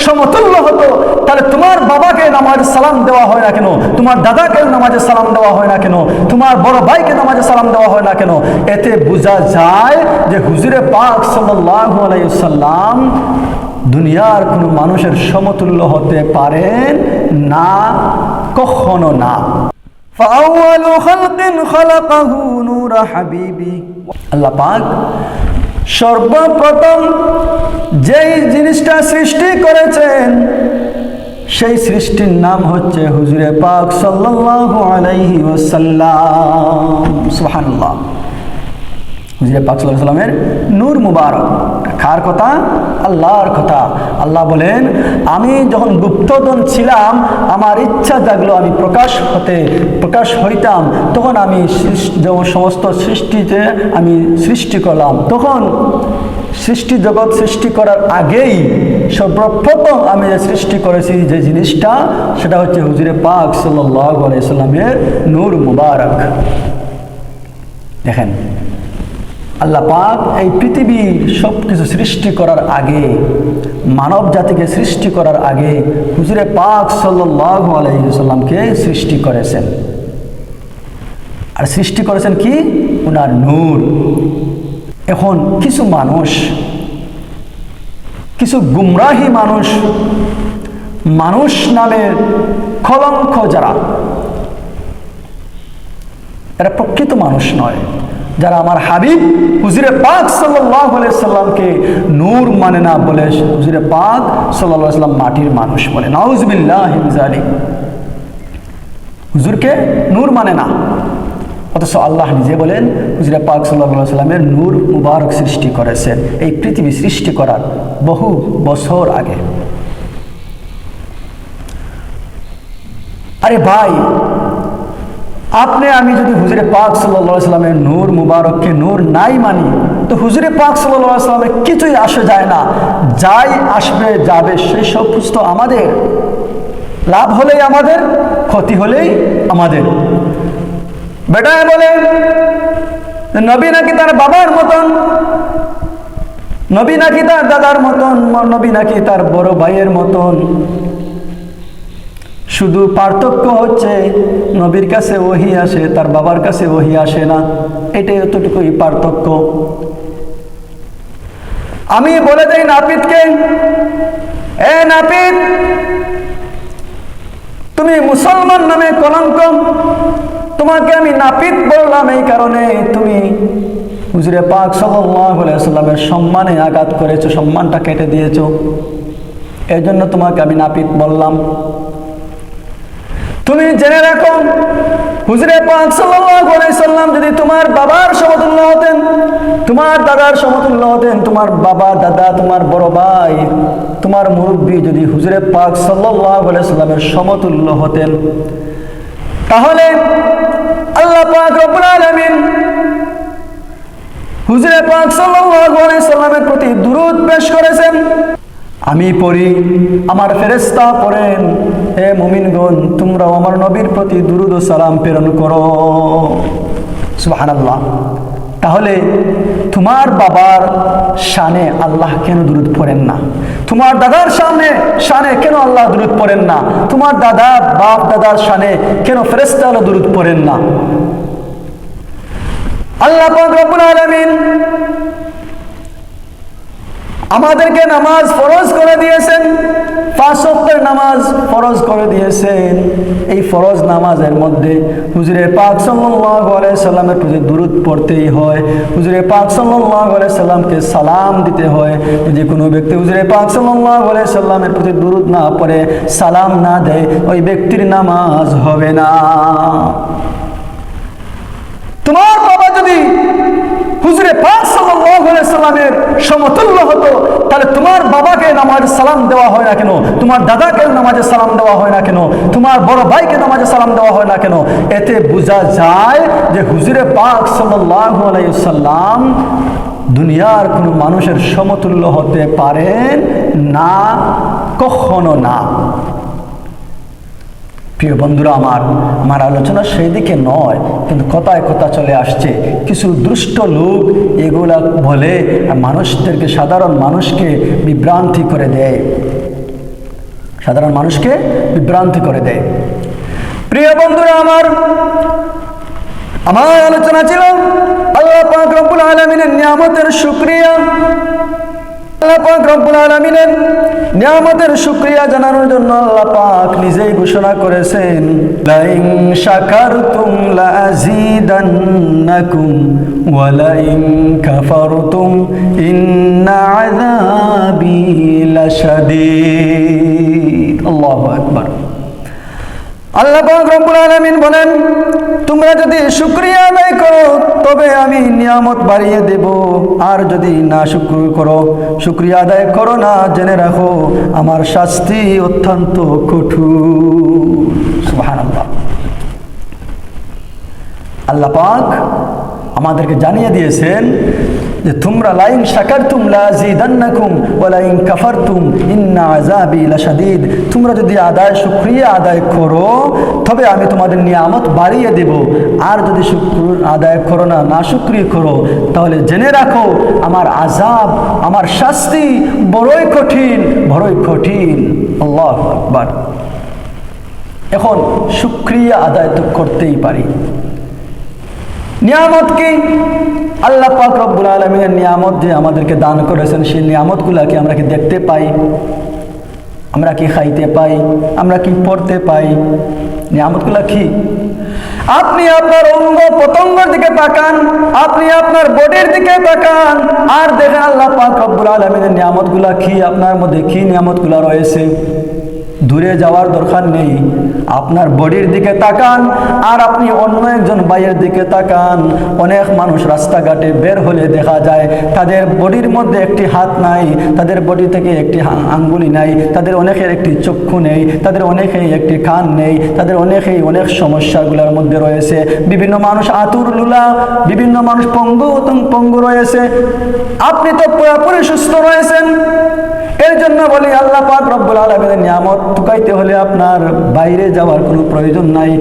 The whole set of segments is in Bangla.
সমতুল্য হতো, তাহলে তোমার বাবাকে নামাজে সালাম দেওয়া হয় না কেন, তোমার দাদাকে নামাজে সালাম দেওয়া হয় না কেন, তোমার বড় ভাইকে নামাজে সালাম দেওয়া হয় না কেন? এতে বোঝা যায় যে হুজুরে পাক সাল্লাল্লাহু আলাইহি ওয়াসাল্লাম দুনিয়ার কোনো মানুষের সমতুল্য হতে পারেন না, কখনো না। ফাআওয়ালু খালকিন খালাকাহু নূরা হাবিবি, আল্লাহ পাক সর্বপ্রথম যেই জিনিসটা সৃষ্টি করেছেন সেই সৃষ্টির নাম হচ্ছে হুজুরে পাক সাল্লাল্লাহু আলাইহি ওয়াসাল্লাম। সুবহানাল্লাহ। হুজুরে পাক সাল্লাল্লাহু আলাইহি ওয়াসাল্লামের নূর মুবারক। কার কথা? আল্লাহর কথা। আল্লাহ বলেন, আমি যখন গুপ্তধন ছিলাম, আমার ইচ্ছা জাগলো আমি প্রকাশ হইতাম, তখন আমি সমস্ত সৃষ্টিতে আমি সৃষ্টি করলাম। তখন সৃষ্টি জগৎ সৃষ্টি করার আগেই সর্বপ্রথম আমি যে সৃষ্টি করেছি যে জিনিসটা, সেটা হচ্ছে হুজুরে পাক সাল্লাল্লাহু আলাইহি ওয়াসাল্লামের নূর মুবারক। দেখেন, আল্লাহ পাক এই পৃথিবীর সব কিছু সৃষ্টি করার আগে, মানব জাতিকে সৃষ্টি করার আগে হুজুরে পাক সাল্লাল্লাহু আলাইহি ওয়াসাল্লামকে সৃষ্টি করেছেন। আর সৃষ্টি করেছেন কি? ওনার নূর। এখন কিছু মানুষ, কিছু গুমরাহী মানুষ নামের কলঙ্ক যারা, এরা প্রকৃত মানুষ নয়, যারা আমার হাবিব হুজুরে পাক সাল্লাল্লাহু আলাইহি ওয়াসাল্লামকে নূর মানে না, বলে হুজুরে পাক সাল্লাল্লাহু আলাইহি ওয়াসাল্লাম মাটির মানুষ বলে। নাউযুবিল্লাহি মিন যালিক। হুজুরকে নূর মানে না, অথচ আল্লাহ নিজে বলেন হুজুরে পাক সাল্লাল্লাহু আলাইহি ওয়াসাল্লামের নূর মুবারক সৃষ্টি করেছেন এই পৃথিবী সৃষ্টি করার বহু বছর আগে। আরে ভাই, আপনি আমি যদি হুজুরে পাক সাল্লাল্লাহু আলাইহি ওয়াসাল্লামের নূর মুবারককে নূর নাই মানি, তো হুজুরে পাক সাল্লাল্লাহু আলাইহি ওয়াসাল্লামের কিছুই আসে যায় না। যাই আসবে যাবে সেই সব তো আমাদের, লাভ হলেই আমাদের, ক্ষতি হলেই আমাদের। বেটায় বলে নবী নাকি তার বাবার মতন, নবী নাকি তার দাদার মতন, নবী নাকি তার বড় ভাইয়ের মতন। শুধু পার্থক্য হচ্ছে নবীর কাছে ওহী আসে, তার বাবার কাছে ওহী আসে না, এটাই এতটুকুই পার্থক্য। আমি বলে দেই নাপিতকে, এ নাপিত, তুমি মুসলমান নামে কলঙ্ক। তোমাকে আমি নাপিত বললাম এই কারণে তুমি হুজুরে পাক সাল্লাল্লাহু আলাইহি ওয়াসাল্লামের সম্মানে আঘাত করেছো, সম্মানটা কেটে দিয়েছো, এই জন্য তোমাকে আমি নাপিত বললাম। তুমি জেনে রাখো, হুজুরে পাক সাল্লাল্লাহু আলাইহি ওয়াসাল্লাম যদি তোমার বাবার সমতুল্য হতেন, তোমার দাদার সমতুল্য হতেন, তোমার বাবা, দাদা, তোমার বড় ভাই, তোমার মুরব্বী যদি হুজুরে পাক সাল্লাল্লাহু আলাইহি ওয়াসাল্লামের সমতুল্য হতেন, তাহলে আল্লাহ পাক রব্বুল আলামিন হুজুরে পাক সাল্লাল্লাহু আলাইহি ওয়াসাল্লামের প্রতি দুরূদ পেশ করেছেন। আমি পড়ি, আমার ফেরেশতা পড়েন, হে মুমিনগণ, তোমরাও আমার নবীর প্রতি দুরূদ ও সালাম প্রেরণ করো। সুবহানাল্লাহ। তাহলে তোমার বাবার শানে আল্লাহ কেন দুরূদ পড়েন না? তোমার দাদার শানে কেন আল্লাহ দুরূদ পড়েন না? তোমার দাদা, বাপ দাদার শানে কেন ফেরেশতারা দুরূদ পড়েন না? আল্লাহ পাক রব্বুল আলামিন আমাদেরকে নামাজ ফরজ করে দিয়েছেন, 5 ওয়াক্তের নামাজ ফরজ করে দিয়েছেন। এই ফরজ নামাজের মধ্যে হুজুরে পাক সাল্লাল্লাহু আলাইহি সাল্লামের প্রতি দুরূদ পড়তেই হয়, হুজুরে পাক সাল্লাল্লাহু আলাইহি সাল্লামকে সালাম দিতে হয়। যদি কোনো ব্যক্তি হুজুরে পাক সাল্লাল্লাহু আলাইহি সাল্লামের প্রতি দুরূদ না পড়ে, সালাম না দেয়, ওই ব্যক্তির নামাজ হবে না। তোমার বাবা যদি হুজুরে পাক সাল্লাল্লাহু আলাইহি সাল্লামের সমতুল্য হতো, তাহলে তোমার বাবাকে নামাজে সালাম দেওয়া হয় না কেন, তোমার দাদাকে নামাজে সালাম দেওয়া হয় না কেন, তোমার বড় ভাইকে নামাজে সালাম দেওয়া হয় না কেন? এতে বোঝা যায় যে হুজুরে পাক সাল্লাল্লাহু আলাইহি সাল্লাম দুনিয়ার কোনো মানুষের সমতুল্য হতে পারেন না, কখনো না। প্রিয় বন্ধুরা, আমার আলোচনা সেই দিকে নয়, কিন্তু কথায় কথা চলে আসছে। কিছু দুষ্ট লোক এগুলা বলে মানুষদেরকে, সাধারণ মানুষকে বিভ্রান্তি করে দেয়। সাধারণ মানুষকে বিভ্রান্তি করে দেয়। প্রিয় বন্ধুরা, আমার আলোচনা ছিল আল্লাহ পাক রব্বুল আলামিনের নিয়ামতের শুকরিয়া। আল্লাহ পাক রব্বুল আলামিনের নিয়ামতের শুকরিয়া জানানোর জন্য আল্লাহ পাক নিজেই ঘোষণা করেছেন, লাইন শাকারতুম লাযীদান্নাকুম ওয়া লাইন কাফারতুম ইন্না আযাবি লাশাদীদ। আল্লাহু আকবার। আল্লাহ পাক রব্বুল আলামিন বলেন, তোমরা যদি শুকরিয়া আদায় করো তবে আমি নিয়ামত বাড়িয়ে দেব, আর যদি না শুকরিয়া আদায় করো না, জেনে রাখো আমার শাস্তি অত্যন্ত কঠোর। সুবহানাল্লাহ। আল্লাহ পাক আমাদেরকে জানিয়ে দিয়েছেন যে তোমরা লাইন শাকারতুম লাযীদান্নাকুম ওয়া লাইন কাফারতুম ইন্না আযাবি লাশাদীদ। তোমরা যদি শুকরিয়া আদায় করো তবে আমি তোমাদের নিয়ামত বাড়িয়ে দেব, আর যদি শুকর আদায় করো না, না শুকরিয়া করো, তাহলে জেনে রাখো আমার আযাব, আমার শাস্তি বড়ই কঠিন, বড়ই কঠিন। আল্লাহু আকবার। এখন শুকরিয়া আদায় তো করতেই পারি। নিয়ামত কি? আল্লাহ পাক রব্বুল আলামিনের নিয়ামত যে আমাদেরকে দান করেছেন, সেই নিয়ামতগুলোকে আমরা কি দেখতে পাই? আমরা কি খাইতে পাই? আমরা কি পড়তে পাই? নিয়ামতগুলো কি? আপনি আপনার অঙ্গ প্রত্যঙ্গের দিকে তাকান, আপনি আপনার বডির দিকে তাকান, আর দেখেন আল্লাহ পাক রব্বুল আলামিনের নিয়ামতগুলো কি, আপনার মধ্যে কি নিয়ামতগুলো রয়েছে। দূরে যাওয়ার দরকার নেই, আপনার বডির দিকে তাকান, আর আপনি অন্য একজন ভাইয়ের দিকে তাকান। অনেক মানুষ রাস্তাঘাটে বের হলে দেখা যায় তাদের বডির মধ্যে একটি হাত নাই, তাদের বডি থেকে একটি আঙ্গুলি নাই, তাদের অনেকের একটি চক্ষু নেই, তাদের অনেকেই একটি কান নেই, তাদের অনেকেই অনেক সমস্যাগুলোর মধ্যে রয়েছে। বিভিন্ন মানুষ আতুর লুলা, বিভিন্ন মানুষ পঙ্গু রয়েছে। আপনি তো পুরোপুরি সুস্থ রয়েছেন। এর জন্য বলি আল্লাহ পাক রব্বুল আলামিনের নিয়ামত টুকাইতে হলে আপনার বাইরে যাওয়ার কোনো প্রয়োজন নাই,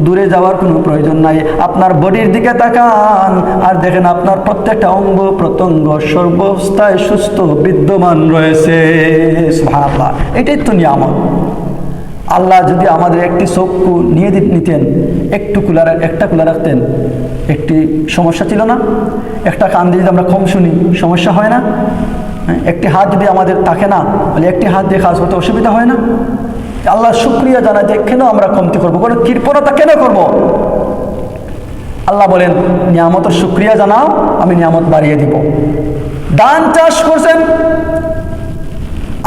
দূরে যাওয়ার কোনো প্রয়োজন নাই। আপনার বডির দিকে তাকান, আর দেখেন আপনার প্রত্যেকটা অঙ্গ প্রত্যঙ্গ সর্বাবস্থায় সুস্থ বিদ্যমান রয়েছে। সুবহানাল্লাহ। এটাই তো নিয়ামত। আল্লাহ যদি আমাদের একটি চক্ষু নিয়ে নিতেন, একটা খোলা রাখতেন, একটি সমস্যা ছিল না? একটা কান দিয়ে যদি আমরা কম শুনি, সমস্যা হয় না? একটি হাত যদি আমাদের থাকে না, তাহলে একটি হাত দিয়ে কাজ করতে অসুবিধা হয় না? আল্লাহ শুকরিয়া জানাতে কেন আমরা কমতি করবো, কোনো কৃপণতা কেন করব? আল্লাহ বলেন, নিয়ামতের শুকরিয়া জানাও, আমি নিয়ামত বাড়িয়ে দিব। ধান চাষ করছেন,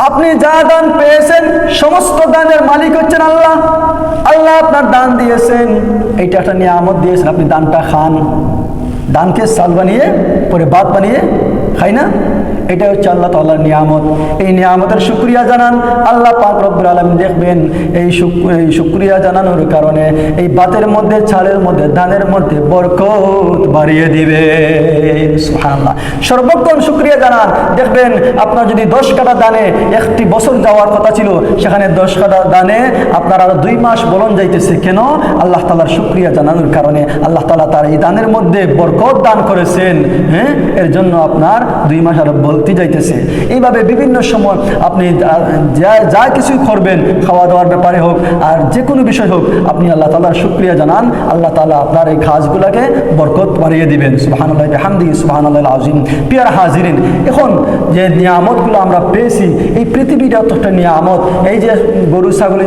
আপনি যা দান পেয়েছেন সমস্ত দানের মালিক হচ্ছেন আল্লাহ। আল্লাহ আপনার দান দিয়েছেন, এইটা একটা নিয়ামত দিয়েছেন, আপনি দানটা খান। দানকে চাল বানিয়ে পরে ভাত বানিয়ে খাই না? এটা হচ্ছে আল্লাহ তাআলার নিয়ামত। এই নিয়ামতের শুকরিয়া জানান। আল্লাহ পাক রব্বুল আলামিন দেখবেন এই শুকরিয়া জানানোর কারণে এই ভাতের মধ্যে, চালের মধ্যে, ধানের মধ্যে বরকত বাড়িয়ে দিবে। সুবহানাল্লাহ। সর্বক্ষণ শুকরিয়া জানান, দেখবেন আপনার যদি 10 কাঠা দানে একটি বছর যাওয়ার কথা ছিল, সেখানে 10 কাঠা দানে আপনার আরো 2 মাস বলন যাইতেছে। কেন? আল্লাহ তাআলার শুকরিয়া জানানোর কারণে। আল্লাহ তাআলা তার এই দানের মধ্যে বরকত দান করেছেন, এর জন্য আপনার 2 মাস আরো বলতে যাইতেছে। এইভাবে বিভিন্ন সময় আপনি যা কিছুই করবেন, খাওয়া দাওয়ার ব্যাপারে হোক আর যে কোনো বিষয় হোক, আপনি আল্লাহ তাআলার শুকরিয়া জানান। আল্লাহ তাআলা আপনার এই কাজগুলোকে বরকত বাড়িয়ে দিবেন। সুবহানাল্লাহি ওয়া বিহামদিহি সুবহানাল্লাহিল আযীম। প্রিয় হাজিরিন, এখন যে নিয়ামতগুলো আমরা পেয়েছি, এই পৃথিবীটা তো একটা নিয়ামত। এই যে গরু, ছাগল,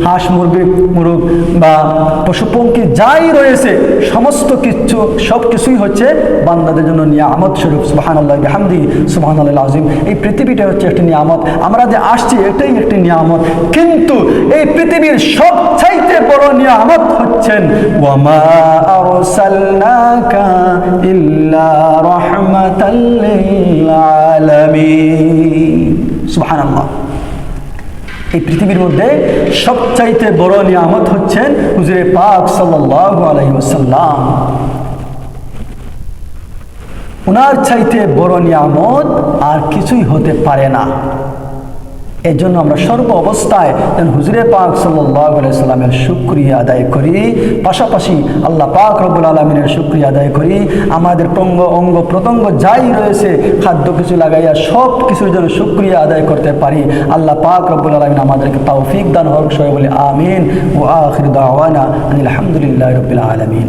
হাঁস, মুরগি, মুরগ বা পশুপঙ্খী যাই রয়েছে, সমস্ত কিছু সব কিছুই হচ্ছে বান্দাদের জন্য নিয়ামত স্বরূপ। সুবহানাল্লাহি ওয়া বিহামদিহি সুবহানাল্লাহিল আযীম। এই পৃথিবীটা হচ্ছে একটি নিয়ামত। আমরা যে আসছি এটাই একটি নিয়ামত, কিন্তু এই পৃথিবীর সবচাইতে বড় নিয়ামত হচ্ছেন ওয়ামা আরসালনাকা ইল্লা রাহমাতাল লিল আলামিন। সুবহানাল্লাহ। এই পৃথিবীর মধ্যে সবচাইতে বড় নিয়ামত হচ্ছেন হুজুরে পাক সাল্লাল্লাহু আলাইহি ওয়াসাল্লাম। ওনার চাইতে বড় নিয়ামত আর কিছুই হতে পারে না। এই জন্য আমরা সর্ব অবস্থায় যেন হুজুরে পাক সাল্লাল্লাহু আলাইহি সাল্লামের শুকরিয়া আদায় করি, পাশাপাশি আল্লাহ পাক রব্বুল আলামিনের শুকরিয়া আদায় করি। আমাদের অঙ্গ প্রত্যঙ্গ যাই রয়েছে খাদ্য কিছু লাগাইয়া সব কিছুর জন্য শুকরিয়া আদায় করতে পারি। আল্লাহ পাক রব্বুল আলামিন আমাদেরকে তৌফিক দান হোক। সবাই বলি আমিন। ওয়া আখিরু দাওয়ানা আলহামদুলিল্লাহি রাব্বিল আলামিন।